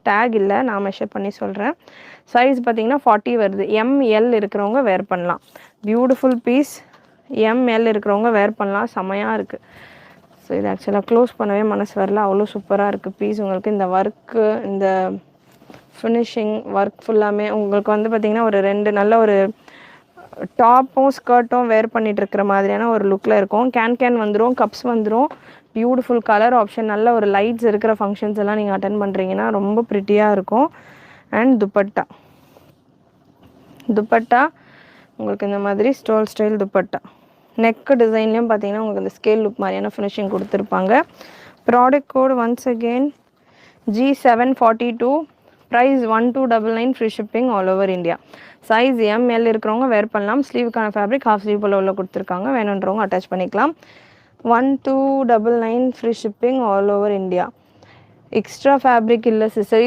Take இல்லை, நான் measure பண்ணி சொல்கிறேன். சைஸ் பார்த்தீங்கன்னா 40 வருது. எம்எல் இருக்கிறவங்க வேர் பண்ணலாம். Beautiful piece. எம்எல் இருக்கிறவங்க வேர் பண்ணலாம். செமையாக இருக்குது. ஸோ இது ஆக்சுவலாக க்ளோஸ் பண்ணவே மனசு வரல, அவ்வளோ சூப்பராக இருக்குது பீஸ். உங்களுக்கு இந்த ஒர்க்கு, இந்த ஃபினிஷிங் ஒர்க் ஃபுல்லாமே உங்களுக்கு வந்து பார்த்திங்கன்னா ஒரு 2 நல்ல ஒரு டாப்பும் ஸ்கர்ட்டும் வேர் பண்ணிட்டு இருக்கிற மாதிரியான ஒரு லுக்கில் இருக்கும். கேன் வந்துடும், கப்ஸ் வந்துடும். Beautiful colour option. நல்ல ஒரு லைட்ஸ் இருக்கிற ஃபங்க்ஷன்ஸ் எல்லாம் நீங்கள் அட்டன் பண்ணுறீங்கன்னா ரொம்ப ப்ரிட்டியாக இருக்கும். அண்ட் துப்பட்டா உங்களுக்கு இந்த மாதிரி ஸ்டைல் துப்பட்டா. நெக்கு டிசைன்லேயும் பார்த்தீங்கன்னா உங்களுக்கு இந்த ஸ்கேல் லுக் மாதிரியான ஃபினிஷிங் கொடுத்துருப்பாங்க. Product code once again G742. Price 1299. Free shipping all over India. Size ML இருக்கிறவங்க வேர் பண்ணலாம். ஸ்லீவுக்கான ஃபேப்ரிக் ஹாஃப் ஸ்லீவ் போல் உள்ள கொடுத்துருக்காங்க. வேணுன்றவங்க அட்டாச் பண்ணிக்கலாம். 1299. Free shipping all over India. Extra fabric இல்லை சிஸ்டர்.